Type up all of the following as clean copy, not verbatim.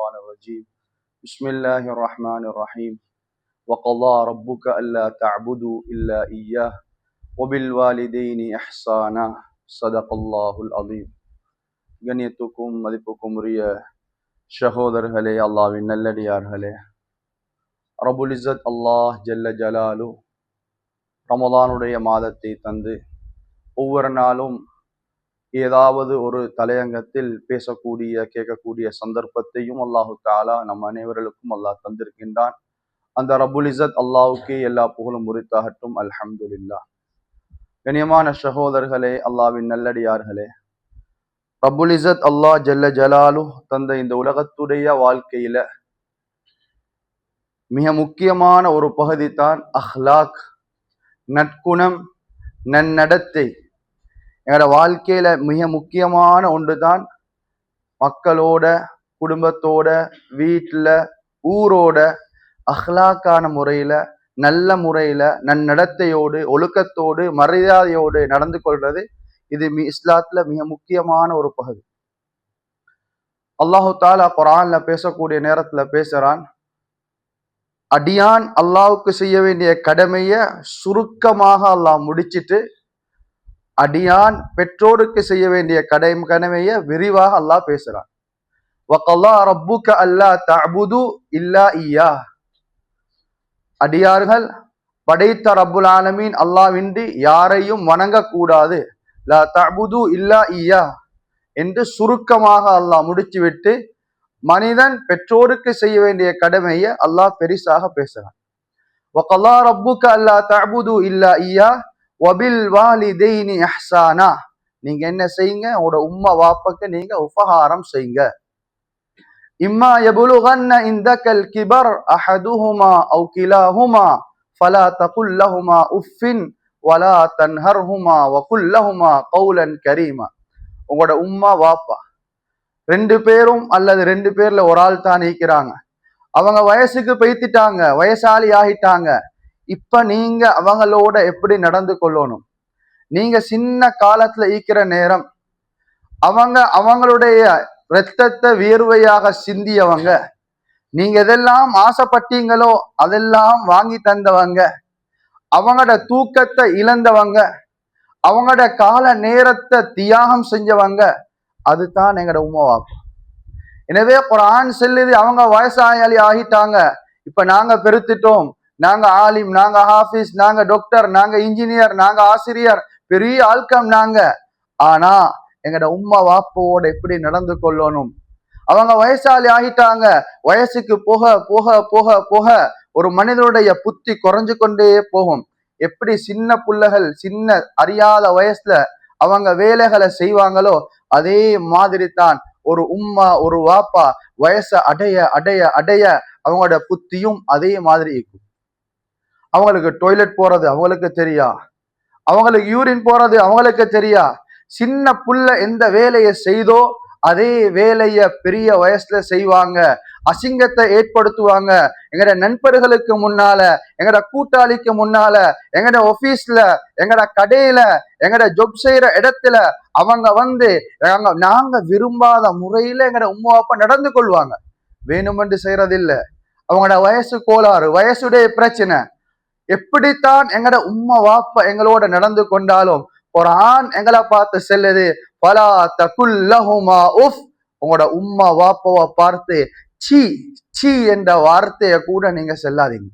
الشيطان الرجيم بسم الله الرحمن الرحيم وقضى ربك ألا تعبدوا إلا إياه وبالوالدين إحسانا صدق الله العظيم. கண்ணியத்துக்கும் மதிப்புக்கும் உரிய சகோதரர்களே, அல்லாஹ்வின் நல்லடியார்களே, ரப்புல் இஸ்ஸத் அல்லாஹ் ஜல்ல ஜலாலு ரமதானுடைய மாதத்தை தந்து ஒவ்வொரு நாளும் ஏதாவது ஒரு தலையங்கத்தில் பேசக்கூடிய கேட்கக்கூடிய சந்தர்ப்பத்தையும் அல்லாஹு தாலா நம் அனைவர்களுக்கும் அல்லாஹ் தந்திருக்கின்றான். அந்த ரப்புல் இஸ்ஸத் அல்லாஹுக்கே எல்லா புகழும் உரித்தாகட்டும். அல்ஹம்துலில்லாஹ். கண்ணியமான சகோதரர்களே, அல்லாஹ்வின் நல்லடியார்களே, ரப்புல் இஸ்ஸத் அல்லாஹ் ஜல்ல ஜலாலு தந்த இந்த உலகத்துடைய வாழ்க்கையில மிக முக்கியமான ஒரு பகுதி தான் அஹ்லாக், நற்குணம், நன்னடத்தை. எங்களோட வாழ்க்கையில மிக முக்கியமான ஒன்று தான் மக்களோட, குடும்பத்தோட, வீட்டில், ஊரோட அஹ்லாக்கான முறையில, நல்ல முறையில, நன்னடத்தையோடு, ஒழுக்கத்தோடு, மரியாதையோடு நடந்து கொள்றது. இது இஸ்லாத்துல மிக முக்கியமான ஒரு பகுதி. அல்லாஹு தாலா குர்ஆன்ல பேசக்கூடிய நேரத்துல பேசுறான், அடியான் அல்லாஹ்வுக்கு செய்ய வேண்டிய கடமைய சுருக்கமாக அல்லாஹ் முடிச்சிட்டு அடியான் பெற்றோருக்கு செய்ய வேண்டிய கடமைய விரிவாக அல்லாஹ் பேசுறான். வகல்லா ரப்புக அல்லா தஅபுது இல்லா இய்யா. அடியார்கள் படைத்த ரப்புல் ஆலமீன் அல்லாஹ்வின்றி யாரையும் வணங்கக்கூடாது. லா தஅபுது இல்லா இய்யா என்று சுருக்கமாக அல்லாஹ் முடிச்சுவிட்டு மனிதன் பெற்றோருக்கு செய்ய வேண்டிய கடமையை அல்லாஹ் பெரிசாக பேசுறான். வகல்லா ரப்புக அல்லா தஅபுது இல்லா இய்யா வபில் வாலிதைனி இஹ்சானா. நீங்க என்ன செய்யுங்க? உங்களோட உம்மா வாப்பாக்கு நீங்க உபகாரம் செய்யுங்க. இம்மா யபுலுகன்ன இந்தகல் கிபர் அஹதுஹுமா அவ் கிலாஹுமா ஃபலா தகுல் லஹுமா உஃபின் வலா தன்ஹர்ஹுமா வகுல் லஹுமா கௌலன் கரீமா. உங்களோட உம்மா வாப்பா ரெண்டு பேரும் அல்லது ரெண்டு பேர்ல ஒரு ஆள் தான் இருக்கிறாங்க. அவங்க வயசுக்கு பெய்த்திட்டாங்க, வயசாளி ஆகிட்டாங்க. இப்ப நீங்க அவங்களோட எப்படி நடந்து கொள்ளணும்? நீங்க சின்ன காலத்துல ஈக்கிற நேரம் அவங்களுடைய இரத்தத்தை வியர்வையாக சிந்தியவங்க, நீங்க எதெல்லாம் ஆசைப்பட்டீங்களோ அதெல்லாம் வாங்கி தந்தவங்க, அவங்களோட தூக்கத்தை இழந்தவங்க, அவங்களோட கால நேரத்தை தியாகம் செஞ்சவங்க, அதுதான் எங்களோட உம்மா வாப்பா. எனவே குர்ஆன் சொல்லுது, அவங்க வயசாளி ஆகிட்டாங்க, இப்ப நாங்க பெருத்துட்டோம், நாங்க ஆலிம், நாங்க ஹாஃபிஸ், நாங்க டாக்டர், நாங்க இன்ஜினியர், நாங்க ஆசிரியர், பெரிய ஆட்கம் நாங்க. ஆனா எங்கட உம்மா வாப்போட எப்படி நடந்து கொள்ளணும்? அவங்க வயசாளி ஆகிட்டாங்க. வயசுக்கு போக போக போக போக ஒரு மனிதனுடைய புத்தி குறைஞ்சு கொண்டே போகும். எப்படி சின்ன புள்ளைகள் சின்ன அறியாத வயசுல அவங்க வேலைகளை செய்வாங்களோ அதே மாதிரி தான் ஒரு உம்மா ஒரு வாப்பா வயசை அடைய அடைய அடைய அவங்களோட புத்தியும் அதே மாதிரி இருக்கும். அவங்களுக்கு டாய்லெட் போறது அவங்களுக்கு தெரியா, அவங்களுக்கு யூரின் போறது அவங்களுக்கு தெரியா. சின்ன புள்ள எந்த வேலையை செய்தோ அதே வேலைய பெரிய வயசுல செய்வாங்க, அசிங்கத்தை ஏற்படுத்துவாங்க. எங்கட நண்பர்களுக்கு முன்னால, எங்கட கூட்டாளிக்கு முன்னால, எங்கட ஆபீஸ்ல, எங்கட கடையில, எங்கட ஜொப் செய்யற இடத்துல அவங்க நாங்க விரும்பாத முறையில எங்கட உம்மா அப்பா நடந்து கொள்வாங்க. வேணுமென்று செய்யறதில்ல, அவங்களோட வயசு கோளாறு, வயசுடைய பிரச்சனை. எப்படித்தான் எங்கட உம்மா வாப்பா எங்களோட நடந்து கொண்டாலும் குர்ஆன் எங்களை பார்த்து செல்லுது, ஃபலா தகுல் லஹுமா உஃப். உங்களோட உம்மா வாப்பாவை பார்த்து சீ சீ என்ற வார்த்தையை கூட நீங்க செல்லாதீங்க.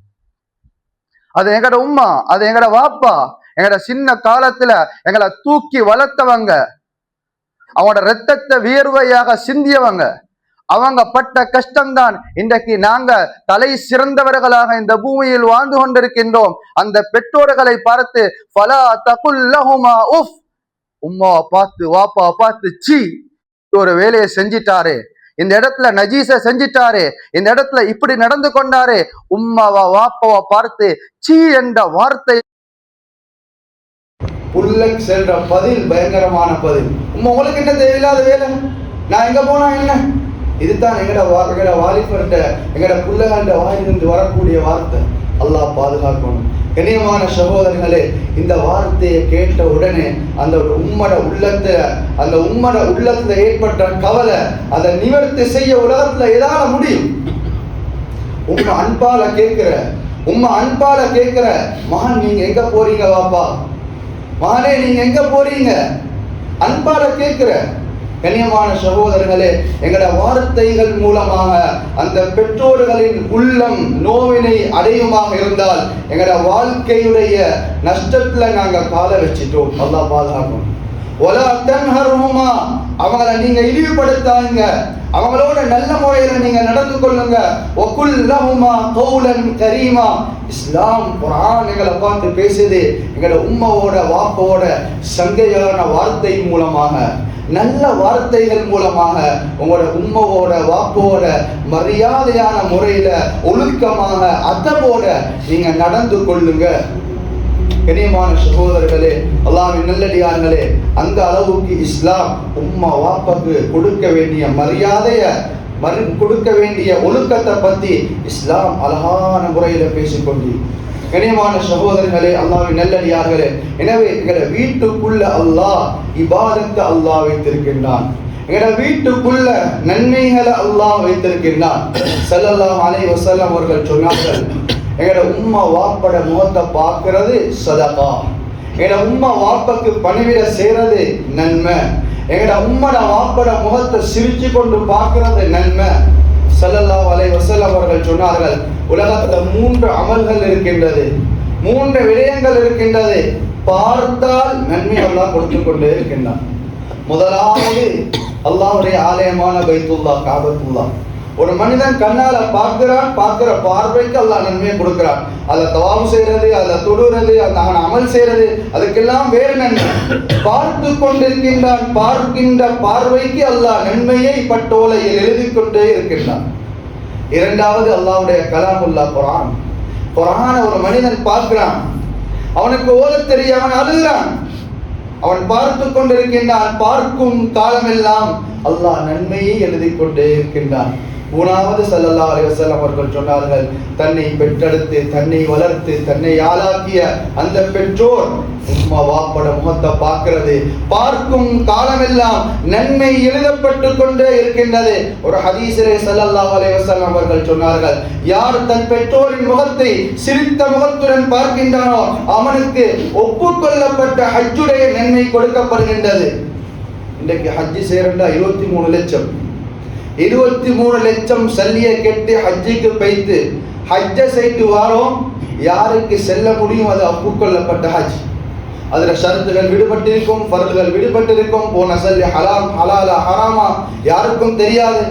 அது எங்கட உம்மா, அது எங்கட வாப்பா, எங்கட சின்ன காலத்துல எங்களை தூக்கி வளர்த்தவங்க, அவங்களோட ரத்தத்தை வியர்வையாக சிந்தியவங்க, அவங்க பட்ட கஷ்டம்தான் இன்றைக்கு நாங்க தலை சிறந்தவர்களாக இந்த பூமியில் வாழ்ந்து கொண்டிருக்கின்றோம். அந்த பெற்றோர்களை பார்த்து ஃபலா தகுல் லஹுமா உஃப். உம்மாவை பார்த்து வாப்பாவை பார்த்து சீ, ஒரு வேலையை செஞ்சிட்டாரு, இந்த இடத்துல நஜீஸ செஞ்சிட்டாரு, இந்த இடத்துல இப்படி நடந்து கொண்டாரு, உம்மாவா வாப்பாவை பார்த்து சீ என்ற வார்த்தை புல்லக் செல்ற பதில் பயங்கரமான பதில். உம்மா உங்களுக்கு என்ன தேவையில்லாத வேலை, நான் எங்க போனா என்ன? இதுதான் எங்கட வாலிபர்கிட்ட எங்கட புள்ளகண்ட வாயிலிருந்து வரக்கூடிய வார்த்தை. அல்லாஹ் பாதுகாக்கணும். கண்ணியமான சகோதரர்களே, இந்த வார்த்தையை கேட்ட உடனே அந்த உம்மட உள்ளத்துல ஏற்பட்ட கவலை அதை நிவர்த்தி செய்ய உலகத்துல ஏதால முடியும்? உம்மா அன்பால கேட்கிற மகன், நீங்க எங்க போறீங்க வாப்பா, மகனே நீங்க எங்க போறீங்க, அன்பால கேட்கிற. கண்ணியமான சகோதரர்களே, எங்களோட வார்த்தைகள் மூலமாக அந்த பெற்றோர்களின் உள்ளம் நோவினை அடையுமாக இருந்தால் எங்களோட வாழ்க்கையுடைய நஷ்டத்துல நாங்க கால வச்சிட்டோம். அல்லாஹ் பாதுகாக்கணும். அவங்களை நீங்க இழிவுபடுத்தாங்க, அவங்களோட நல்ல முறையில நீங்க நடந்து கொள்ளுங்க. இஸ்லாம் குர்ஆன் எங்களை பார்த்து பேசுது. எங்களோட உம்மாவோட வாப்போட சங்கையான வார்த்தை மூலமாக, நல்ல வார்த்தைகள் மூலமாக உங்களோட உம்மாவோட வாப்போட மரியாதையான முறையில ஒழுக்கமாக அதவோட நீங்க நடந்து கொள்ளுங்க. கண்ணியமான சகோதரர்களே, அல்லாஹ்வின் நல்லடியார்களே, அந்த அளவுக்கு இஸ்லாம் உம்மா வாப்பாக்கு கொடுக்க வேண்டிய மரியாதைய, கொடுக்க வேண்டிய ஒழுக்கத்தை பத்தி இஸ்லாம் அழகான முறையில பேசிக்கொண்டு. கண்ணியமான சகோதரர்களே, அல்லாஹ்வின் நல்லடியார்களே, எனவே எங்களை வீட்டுக்குள்ள அல்லாஹ் இபாதத்தை அல்லாஹ் வைத்திருக்கின்றான். எங்களோட வீட்டுக்குள்ள நன்மைகளை அல்லாஹ் வைத்திருக்கின்றான். ஸல்லல்லாஹு அலைஹி வஸல்லம் அவர்கள் சொன்னார்கள், எங்களோட உம்மா வாப்பட முகத்தை பார்க்கிறது சதகா. எங்களோட உம்மா வாப்பக்கு பணிவிட செய்யறது நன்மை. எங்களோட உம்மட வாப்பட முகத்தை சிரிச்சு கொண்டு பார்க்கிறது நன்மை. ஸல்லல்லாஹு அலைஹி வஸல்லம் அவர்கள் சொன்னார்கள், உலகத்துல 3 அமல்கள் இருக்கின்றது, 3 விடயங்கள் இருக்கின்றது, பார்த்தால் நன்மை அல்லாஹ் கொடுத்து கொண்டே இருக்கின்றான். முதலாவது அல்லாஹ்வுடைய ஆலயமான பைத்துல்லாஹ், காபத்துல்லாஹ். ஒரு மனிதன் கண்ணால பார்க்கிற பார்வைக்கு அல்லாஹ் நன்மையை கொடுக்கிறான். அதை தவாஃப் செய்யறது, அதை தொடுறது, அவன் அமல் செய்யறது, அதுக்கெல்லாம் வேறு நன்மை. பார்த்து கொண்டிருக்கின்றான், பார்க்கின்ற பார்வைக்கு அல்லாஹ் நன்மையை பட்டோலையில் எழுதி கொண்டே இருக்கின்றான். இரண்டாவது அல்லாஹ்வுடைய கலாமுல்லாஹ் குர்ஆன். குர்ஆனை ஒரு மனிதன் பார்க்கிறான், அவனுக்கு ஓத தெரிய அவன் அழுகிறான், அவன் பார்த்து கொண்டிருக்கின்றான். பார்க்கும் காலமெல்லாம் அல்லாஹ் நன்மையை எழுதி கொண்டே இருக்கின்றான். மூணாவது ஸல்லல்லாஹு அலைஹி வஸல்லம் அவர்கள் சொன்னார்கள், தன்னை பெற்றெடுத்து தன்னை வளர்த்து தன்னை ஆளாக்கிய அந்த பெற்றோர் உம்மா வாப்பட முகத்தை பார்க்கிறது, பார்க்கும் காலமெல்லாம் நன்மை எழுதப்பட்டு கொண்டே இருக்கின்றது. ஒரு ஹதீஸிலே ஸல்லல்லாஹு அலைஹி வஸல்லம் அவர்கள் சொன்னார்கள், யார் தன் பெற்றோரின் முகத்தை சிரித்த முகத்துடன் பார்க்கின்றானோ அவனுக்கு ஒப்புக்கொள்ளப்பட்ட ஹஜ்ஜுடைய நன்மை கொடுக்கப்படுகின்றது. இன்றைக்கு ஹஜ்ஜி செய்யறா 23 லட்சம், 23 லட்சம் சல்லியை கெட்டு ஹஜ்ஜிக்கு போய்த்து ஹஜ்ஜ செய்து வாரோம். யாருக்கு செல்ல முடியும்? அது ஒப்புக்கொள்ளப்பட்ட ஹஜ். அதுல ஷரத்துகள் விடுபட்டிருக்கும், ஃபர்துகள் விடுபட்டிருக்கும். போன சல்லி ஹலாம் ஹலாலா ஹராமா யாருக்கும் தெரியாது.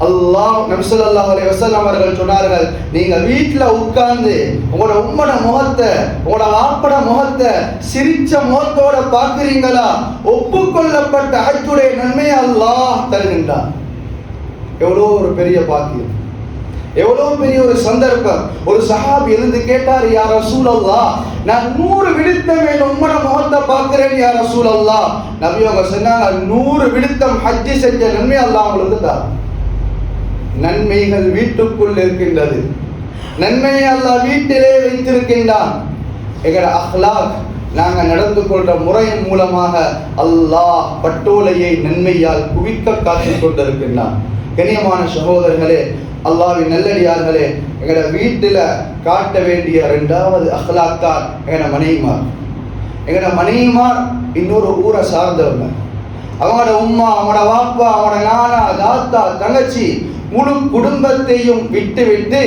அல்லாஹ் நபி ஸல்லல்லாஹு அலைஹி வஸல்லம் அவர்கள் சொன்னார்கள், நீங்க வீட்டுல உட்கார்ந்து உங்களோட உம்மட முகத்தை, உங்களோட வாப்பட முகத்தை சிரிச்ச முகத்தோட பார்க்கிறீங்களா, ஒப்புக்கொள்ளப்பட்ட ஹஜ்ஜுடைய நன்மையை அல்லாஹ் தருகின்றார். எவ்வளோ ஒரு பெரிய பாக்கியம், எவ்வளவு பெரிய ஒரு சந்தர்ப்பம். ஒரு சஹாபி எழுந்து கேட்டார், யா ரசூலல்லாஹ், நான் 100 விடுத்தம் என் உம்மட முகத்தை பார்க்கிறேன் யா ரசூலல்லாஹ். நபி அவங்க சொன்னாங்க, 100 விடுத்தம் ஹஜ்ஜி செஞ்ச நன்மை அல்லாஹ் உங்களுக்கு தான். நன்மைகள் வீட்டுக்குள் இருக்கின்றது, நன்மையை அல்லாஹ் வீட்டிலே வைத்திருக்கின்றான். எங்கட அஹ்லாக், நாங்க நடந்து கொள்ற முறையின் மூலமாக அல்லாஹ் பட்டோலையை நன்மையால் குவிக்க காத்துக் கொண்டிருக்கின்றான். கண்ணியமான சகோதரர்களே, அல்லாஹ்வின் நல்லடியார்களே, எங்கட வீட்டுல காட்ட வேண்டிய 2வது அஹ்லாக் தான் எங்கட மனைவிமார். எங்கட மனைவிமார் இன்னொரு ஊரை சார்ந்தவங்க. அவங்களோட உம்மா, அவங்களோட வாப்பா, அவங்களோட நானா, தாத்தா, தங்கச்சி, முழு குடும்பத்தையும் விட்டு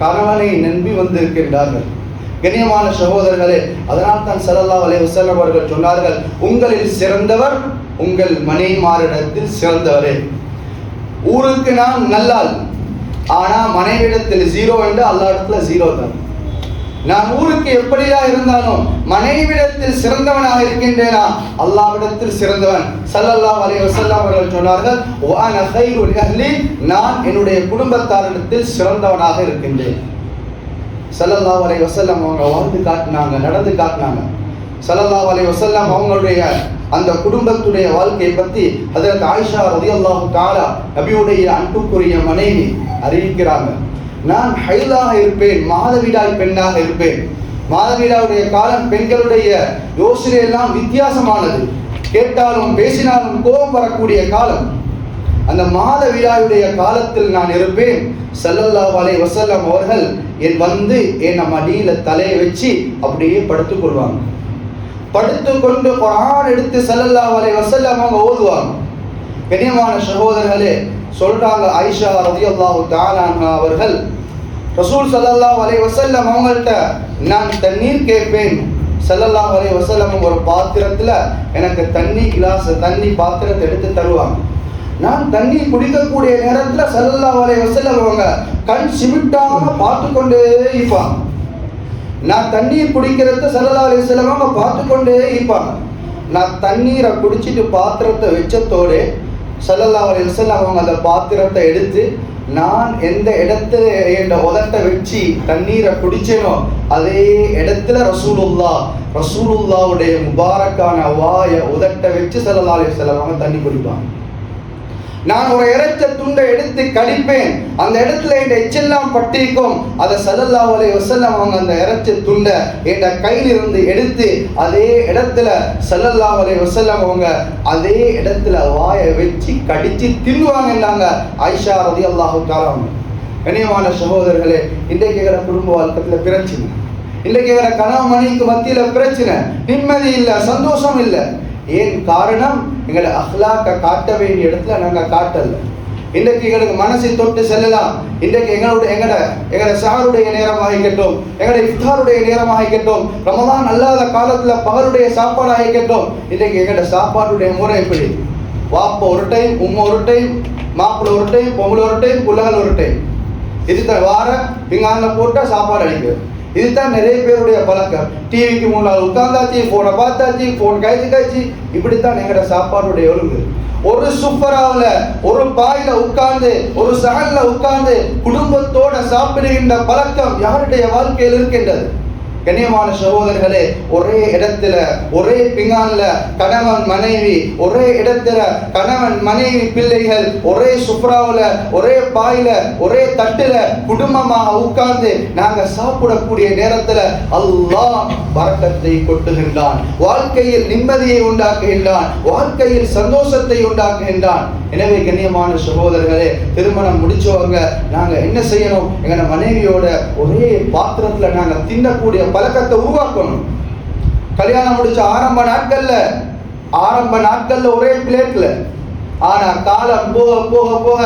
கணவனை நம்பி வந்திருக்கின்றார்கள். கண்ணியமான சகோதரர்களே, அதனால் தான் ஸல்லல்லாஹு அலைஹி வஸல்லம் அவர்கள் சொன்னார்கள், உங்களில் சிறந்தவர் உங்கள் மனைவிமாரிடத்தில் சிறந்தவரே. ஊருக்கு நாம் நல்லால், ஆனா மனைவிடத்தில் 0 என்று அல்லாஹ் இடத்துல 0 தான். நான் ஊருக்கு எப்படியா இருந்தாலும் மனைவிடத்தில் சிறந்தவனாக இருக்கின்றேனா, அல்லாஹ்விடத்தில் சிறந்தவன். ஸல்லல்லாஹு அலைஹி வஸல்லம் அவர்கள் சொன்னார்கள், வஅன கைருல் அஹ்லி, நான் என்னுடைய குடும்பத்தாரிடத்தில் சிறந்தவனாக இருக்கின்றேன். ஸல்லல்லாஹு அலைஹி வஸல்லம் அவங்க வாழ்ந்து காட்டினாங்க, நடந்து காட்டினாங்க. ஸல்லல்லாஹு அலைஹி வஸல்லம் அவங்களுடைய அந்த குடும்பத்துடைய வாழ்க்கையை பற்றி ஹஜ்ரத் ஆயிஷா ரலியல்லாஹு தஆலா, நபியுடைய அன்புக்குரிய மனைவி, அறிவிக்கிறாங்க. நான் ஹைலாக இருப்பேன், மாதவிடாய் பெண்ணாக இருப்பேன். மாதவிடாவுடைய காலம் பெண்களுடைய யோசனை எல்லாம் வித்தியாசமானது. கேட்டாலும் பேசினாலும் கோபம் வரக்கூடிய காலம். அந்த மாதவிடாயுடைய காலத்தில் நான் இருப்பேன். ஸல்லல்லாஹு அலைஹி வஸல்லம் அவர்கள் என் மடியில தலையை வச்சு அப்படியே படுத்துக் கொள்வாங்க. படுத்துக்கொண்டு குர்ஆன் எடுத்து ஸல்லல்லாஹு அலைஹி வஸல்லம் அவங்க ஓதுவாங்க. கண்ணியமான சகோதரர்களே, சொல்றாங்க ஆயிஷா ரலியல்லாஹு தஆலா அன்ஹா அவர்கள், ரசூல் ஸல்லல்லாஹு அலைஹி வஸல்லம் அவங்கள்ட்ட நான் தண்ணீர் கேட்பேன். ஸல்லல்லாஹு அலைஹி வஸல்லம் ஒரு பாத்திரத்துல எனக்கு தண்ணி பாத்திரத்தை எடுத்து தருவாங்க. நான் தண்ணி குடிக்கக்கூடிய நேரத்துல ஸல்லல்லாஹு அலைஹி வஸல்லம் அவங்க கண் சிமிட்டாம பார்த்து கொண்டே இருப்பாங்க. நான் தண்ணீர் குடிக்கிறது ஸல்லல்லாஹு அலைஹி வஸல்லம் அவங்க பார்த்து கொண்டே இருப்பாங்க. நான் தண்ணீரை குடிச்சிட்டு பாத்திரத்தை வச்சத்தோடு ஸல்லல்லாஹு அலைஹி வஸல்லம் அவங்க அந்த பாத்திரத்தை எடுத்து நான் எந்த இடத்துல என் உதட்டை வச்சு தண்ணீரை குடிச்சேனோ அதே இடத்துல ரசூலுல்லாவுடைய முபாரக்கான வாயை உதட்டை வச்சு ஸல்லல்லாஹு அலைஹி வஸல்லம் அவங்க தண்ணி குடிப்பாங்க. நான் ஒரு இறைச்ச துண்டை எடுத்து கடிப்பேன், அந்த இடத்துல என் எச்செல்லாம் பட்டிருக்கும். அதை ஸல்லல்லாஹு அலைஹி வஸல்லம் அவங்க அந்த இறைச்ச துண்டை என் கையிலிருந்து எடுத்து அதே இடத்துல ஸல்லல்லாஹு அலைஹி வஸல்லம் அவங்க அதே இடத்துல வாயை வச்சு கடிச்சு தின்னுவாங்கன்னாங்க ஆயிஷா ரலியல்லாஹு தஆலா. கண்ணியமான சகோதரர்களே, இன்றைக்கு எங்களோட குடும்ப வாழ்க்கையில் பிரச்சனை, இன்றைக்கு எங்களோட கணவன் மனைவிக்கு மத்தியில் பிரச்சனை, நிம்மதி இல்லை, சந்தோஷம் இல்லை. ஏன் காரணம்? எங்களை அஹ்லாக்க காட்ட வேண்டிய இடத்துல நாங்கள் காட்டல. இன்றைக்கு எங்களுக்கு மனசை தொட்டு செல்லலாம். இன்றைக்கு எங்களோட சஹருடைய நேரமாக இருக்கட்டும், எங்களுடைய இஃப்தாருடைய நேரமாக இருக்கட்டும், ரமலான் அல்லாத காலத்தில் பகலுடைய சாப்பாடாக இருக்கட்டும், இன்றைக்கு எங்களோட சாப்பாடுடைய முறை எப்படி? வாப்பா ஒரு டைம், உம்மா ஒரு டைம், மாப்பிள்ளை ஒரு டைம், பொம்பளை ஒரு டைம், புள்ளகள் ஒரு டைம். இதுதான் வார பிங்கானில் போட்டால் சாப்பாடு அடிக்கிறது. இதுதான் நிறைய பேருடைய பழக்கம். டிவிக்கு முன்னால் உட்கார்ந்தாச்சு, போனை பார்த்தாச்சு, போன் காய்ச்சி, இப்படித்தான் எங்களோட சாப்பாடுடைய ஒழுங்கு. ஒரு சுப்பராவில் ஒரு பாயில உட்கார்ந்து ஒரு சகல்ல உட்கார்ந்து குடும்பத்தோட சாப்பிடுகின்ற பழக்கம் யாருடைய வாழ்க்கையில் இருக்கின்றது? கண்ணியமான சகோதரர்களே, ஒரே இடத்துல ஒரே பிங்கான்ல கணவன் மனைவி, ஒரே இடத்துல கணவன் மனைவி பிள்ளைகள், ஒரே சுப்ராவுல ஒரே பாயில ஒரே தட்டுல குடும்பமாக உட்கார்ந்து நாங்க சாப்பிடக்கூடிய நேரத்துல அல்லாஹ் பரக்கத்தை கொட்டுகின்றான், வாழ்க்கையில் நிம்மதியை உண்டாக்குகின்றான், வாழ்க்கையில் சந்தோஷத்தை உண்டாக்குகின்றான். எனவே கண்ணியமான சகோதரர்களே, திருமணம் முடிச்சவங்க நாங்க என்ன செய்யணும்? எங்க மனைவியோட ஒரே பாத்திரத்துல நாங்க தின்னக்கூடிய பழக்கத்தை உருவாக்கணும். கல்யாணம் முடிச்ச ஆரம்ப நாட்கள்ல ஒரே பிளேட்ல, ஆனா காலம் போக போக போக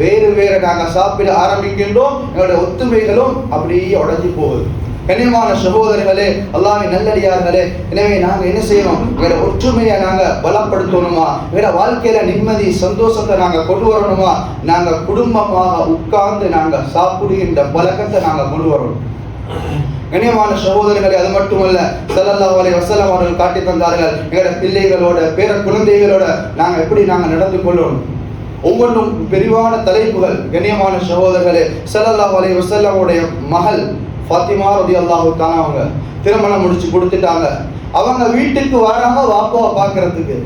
வேறு வேறு நாங்க சாப்பிட ஆரம்பிக்கின்றோம். எங்களுடைய ஒத்துமைகளும் அப்படியே உடைஞ்சு போகுது. கண்ணியமான சகோதரர்களே, அல்லாஹ்வின் நல்லடியார்களே, எனவே நாங்க என்ன செய்யணும்? எங்களோட ஒற்றுமையை நாங்க பலப்படுத்தணுமா? எங்களோட வாழ்க்கையில நிம்மதி சந்தோஷத்தை நாங்க கொண்டு வரணுமா? நாங்க குடும்பமாக உட்கார்ந்து நாங்க சாப்பிடுகின்ற பழக்கத்தை நாங்க கொண்டு வரணும். கண்ணியமான சகோதரர்களே, அது மட்டுமல்ல, ஸல்லல்லாஹு அலைஹி வஸல்லம் அவர்கள் காட்டி தந்தார்கள் எங்களோட பிள்ளைகளோட பேர குழந்தைகளோட நாங்க எப்படி நாங்க நடந்து கொள்ளணும். ஒவ்வொன்றும் விரிவான தலைப்புகள். கண்ணியமான சகோதரர்களே, ஸல்லல்லாஹு அலைஹி வஸல்லமுடைய மகள் ஃபாத்திமா ரலியல்லாஹு தஆலா அவங்க திருமணம் முடிச்சு கொடுத்துட்டாங்க. அவங்க வீட்டுக்கு வராம வாப்பாவை பார்க்கறதுக்கு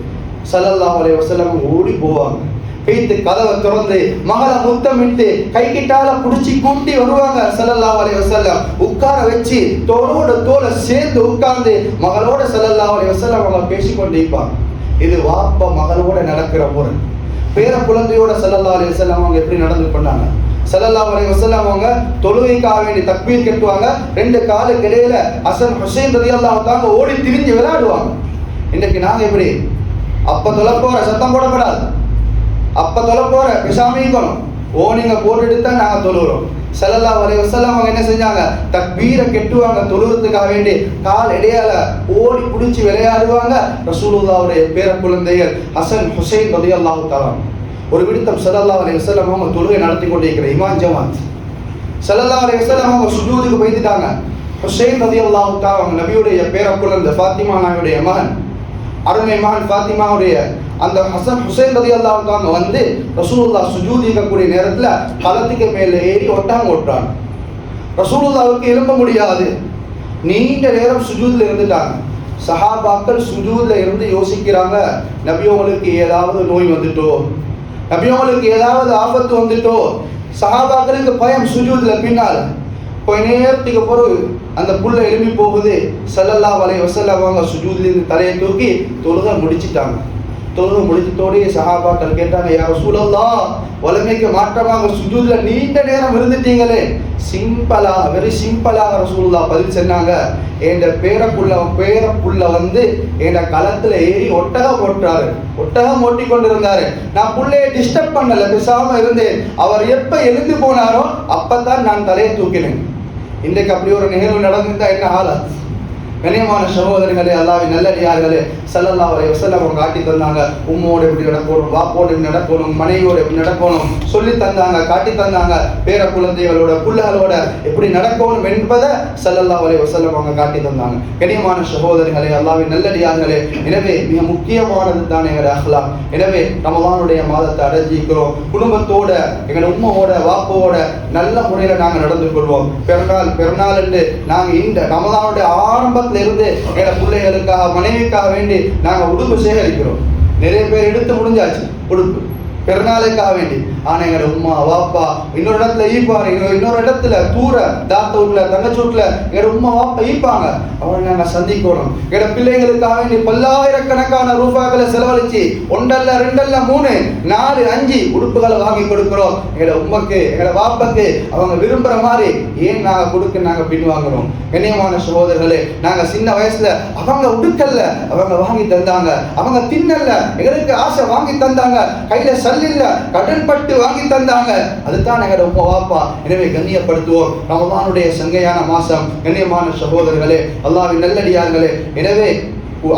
ஸல்லல்லாஹு அலைஹி வஸல்லம் ஓடி போவாங்க. பேய்த்து கதவை திறந்து மகளை முத்தமிட்டு கை கிட்டால புடிச்சு கூட்டி வருவாங்க. ஸல்லல்லாஹு அலைஹி வஸல்லம் உட்கார வச்சு தோளோட தோளை சேர்ந்து உட்கார்ந்து மகளோட ஸல்லல்லாஹு அலைஹி வஸல்லம் அவங்க பேசிக்கொண்டு இருப்பாங்க. இது வாப்பா மகளோட நடக்கிற முறை. பேர குழந்தையோட ஸல்லல்லாஹு அலைஹி வஸல்லம் அவங்க எப்படி நடந்து கொண்டாங்க? ஸல்லல்லாஹு அலைஹி வஸல்லம் அவங்க தொழுகைக்காக வேண்டி தக்பீர் கட்டுவாங்க. ரெண்டு காலுக்கு இடையில ஹசன் ஹுசைன் ரலியல்லாஹு தஆலா ஓடி திரிஞ்சு விளையாடுவாங்க. இன்னைக்கு நாங்க எப்படி? அப்ப தொலைப்போற சத்தம் போடப்படாது, அப்ப தொலைப்போற பிசாமிக்கணும், ஓனிங்க போட்டுட்டு தான் நாங்க தொழுகிறோம். ஸல்லல்லாஹு அலைஹி வஸல்லம் அவங்க என்ன செஞ்சாங்க? தக்பீரை கெட்டுவாங்க. தொழுகிறதுக்காக வேண்டி கால் இடையால ஓடி பிடிச்சி விளையாடுவாங்க. ரசூலுல்லாஹ்வுடைய பேர குழந்தைகள் ஹசன் ஹுசைன் ரலியல்லாஹு தஆலா ஒரு விடுத்தம் ஸல்லல்லாஹு அலைஹி வஸல்லம் அவங்க தொழுகை நடத்தி கொண்டிருக்கிற இமாம் ஜமாத். ஸல்லல்லாஹு அலைஹி வஸல்லம் அவங்க சுஜூதுக்கு போயிட்டாங்க. ஹுசைன் ரலியல்லாஹு தஆலா அவங்க நபியுடைய பேர குழந்தை ஃபாத்திமா நாயுடைய மகன், அருமை மகன் ஃபாத்திமாவுடைய அந்த ஹசன் ஹுசைன் ரலியல்லாஹு தஆலா வந்து ரசூலுல்லாஹ் சுஜூத் இருக்கக்கூடிய நேரத்துல களத்துக்கு மேலே ஏறி ஒட்டாங்க ஓட்டுறாங்க. ரசூலுல்லாஹ்வுக்கு எழும்ப முடியாது, நீண்ட நேரம் சுஜூத்ல இருந்துட்டாங்க. சஹாபாக்கள் சுஜூத்ல இருந்து யோசிக்கிறாங்க, நபியோங்களுக்கு ஏதாவது நோய் வந்துட்டோ, நபியோங்களுக்கு ஏதாவது ஆபத்து வந்துட்டோ, சஹாபாக்களுக்கு பயம் சுஜூதுல பின்னால். கொஞ்ச நேரத்துக்கு பிறகு அந்த புல்ல எழுப்பி போகுது. ஸல்லல்லாஹு அலைஹி வஸல்லம் அவங்க சுஜூதிலிருந்து தலையை தூக்கி தொழுக முடிச்சிட்டாங்க. தொழுக முடிச்சதோடய சஹாபாக்கள் கேட்டாங்க, யா ரசூலல்லாஹ், வளமைக்கு மாற்றமாக சுஜூதுல நீண்ட நேரம் இருந்துட்டீங்களே. சிம்பிளா, வெரி சிம்பிளாக ரசூலுல்லாஹ் பதில் சொன்னாங்க, என் பேரப்புள்ள வந்து என் களத்துல ஏறி ஒட்டகம் ஓட்டுறாரு, ஒட்டகம் ஓட்டி கொண்டிருந்தாரு. நான் புள்ளைய டிஸ்டர்ப் பண்ணல, பேசாம இருந்தேன். அவர் எப்ப எழுந்து போனாரோ அப்பதான் நான் தலையை தூக்கினேன். இன்றைக்கு அப்படி ஒரு நிகழ்வு நடந்துட்டா என்ன ஆளாது? கண்ணியமான சகோதரர்களே, அல்லாஹ்வின் நல்லடியார்களே, ஸல்லல்லாஹு அலைஹி வஸல்லம் அவங்க காட்டி தந்தாங்க. உம்மோடு எப்படி நடக்கணும், வாப்போடு எப்படி நடக்கணும், மனைவியோடு எப்படி நடக்கணும் சொல்லி தந்தாங்க, காட்டி தந்தாங்க. பேர குழந்தைகளோட புள்ளகளோட எப்படி நடக்கணும் என்பதை ஸல்லல்லாஹு அலைஹி வஸல்லம் அவங்க காட்டி தந்தாங்க. கண்ணியமான சகோதரர்களே, அல்லாஹ்வின் நல்லடியார்களே, எனவே மிக முக்கியமானது தான் எங்களுடைய அஹ்லாக். எனவே ரமலானுடைய மாதத்தை அடைஞ்சிக்கிறோம். குடும்பத்தோட, எங்களோட உம்மோட வாப்போட நல்ல முறையில் நாங்கள் நடந்து கொள்வோம். பெருநாள் என்று நாங்கள் இந்த ரமலானுடைய ஆரம்பத்தில் இருந்து எங்க பிள்ளைகளுக்காக, மனைவிக்காக வேண்டி நாங்க உடுப்பு சேகரிக்கிறோம். நிறைய பேர் எடுத்து முடிஞ்சாச்சு உடுப்பு பெருநாளுக்காக வேண்டி. ஆனா எங்களோட உம்மா வாப்பா இன்னொரு இடத்துல ஈப்பாரு, இன்னொரு இடத்துல தூர தாத்த வீட்டுல தங்கச்சி வீட்டுல எங்களோட உம்மா வாப்பா ஈப்பாங்க. அவனை நாங்க சந்திக்கணும். எங்களோட பிள்ளைகளுக்காக வேண்டி பல்லாயிரக்கணக்கான ரூபாய்களை செலவழிச்சு 1 அல்ல 2 அல்ல 3 4 5 உடுப்புகளை வாங்கி கொடுக்கிறோம். எங்களோட உம்மைக்கு, எங்களோட வாப்பாக்கு அவங்க விரும்புற மாதிரி ஏன் நாங்க கொடுக்க நாங்க பின்வாங்குறோம்? கண்ணியமான சகோதரர்களே, நாங்க சின்ன வயசுல அவங்க உடுக்கல்ல, அவங்க வாங்கி தந்தாங்க. அவங்க தின்னல்ல, எங்களுக்கு ஆசை வாங்கி தந்தாங்க. கையில இல்ல, கடன் பட்டு வாங்கி தந்தாங்க. அதுதான் எங்களோட உம்மா வாப்பா. எனவே கண்ணியப்படுத்துவோம். ரமலானுடைய சங்கையான மாசம். கண்ணியமான சகோதரர்களே, அல்லாஹ்வின் நல்லடியார்களே, எனவே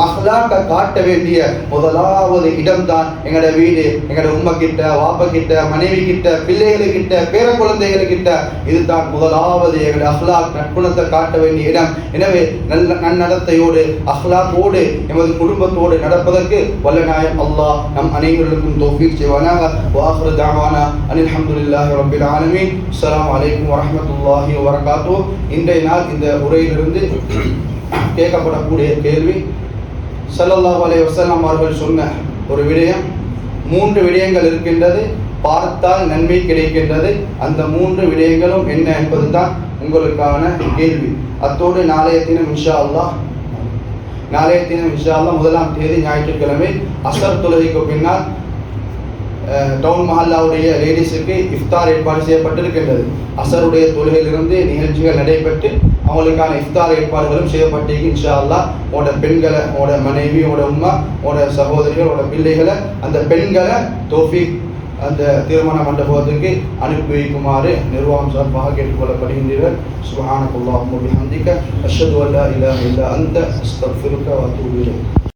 அஹ்லாக்க காட்ட வேண்டிய முதலாவது இடம்தான் எங்களோட வீடு. எங்களோட உம்மா கிட்ட, வாப்பா கிட்ட, மனைவி கிட்ட, பிள்ளைகளுக்கிட்ட, பேர குழந்தைகளுக்கிட்ட. இதுதான் முதலாவது எங்களுடைய அஹ்லாக் நற்குணத்தை காட்ட வேண்டிய இடம். எனவே நல்ல நன்னடத்தையோடு அஹ்லாக்கோடு எமது குடும்பத்தோடு நடப்பதற்கு வல்லநாயகம் அல்லாஹ் நம் அனைவருக்கும் தௌஃபீக் செய்வானாக. வாஹிரு தஅவானா அனில் ஹம்துலில்லாஹி ரப்பில் ஆலமீன். அஸ்ஸலாமு அலைக்கும் வரஹ்மத்துல்லாஹி வபரகாத்துஹு. இன்றைய நாள் இந்த உரையிலிருந்து கேட்கப்படக்கூடிய கேள்வி, ஸல்லல்லாஹு அலைஹி வஸல்லம் அவர்கள் சொன்ன ஒரு விடயம், 3 விடயங்கள் இருக்கின்றது, பார்த்தால் நன்மை கிடைக்கின்றது. அந்த 3 விடயங்களும் என்ன என்பது தான் உங்களுக்கான கேள்வி. அத்தோடு நாளைய தினம் இன்ஷா அல்லாஹ் 1ஆம் தேதி ஞாயிற்றுக்கிழமை அசர் தொழுகைக்கு பின்னால் டவுன் மஹல்லாவுடைய லேடிஸுக்கு இஃப்தார் ஏற்பாடு செய்யப்பட்டிருக்கின்றது. அசருடைய தொழுகையிலிருந்து நிகழ்ச்சிகள் நடைபெற்று அவங்களுக்கான இஃப்தார் ஏற்பாடுகளும் செய்யப்பட்டிருக்கு. இன்ஷா அல்லாஹ் உங்களோட பெண்களை, உங்களோட மனைவி, உங்களோட உம்மா, உங்களோட சகோதரிகள், உங்களோட பிள்ளைகளை, அந்த பெண்களை தௌஃபீக் அந்த திருமண மண்டபத்துக்கு அனுப்பி வைக்குமாறு நிர்வாகம் சார்பாக கேட்டுக்கொள்ளப்படுகின்றனர். சுப்ஹானல்லாஹி வ பிஹம்திக அஷ்ஹது அல்லா இலாஹா இல்லா அன்த அஸ்தக்ஃபிருக வ அத்தூபு இலைக்.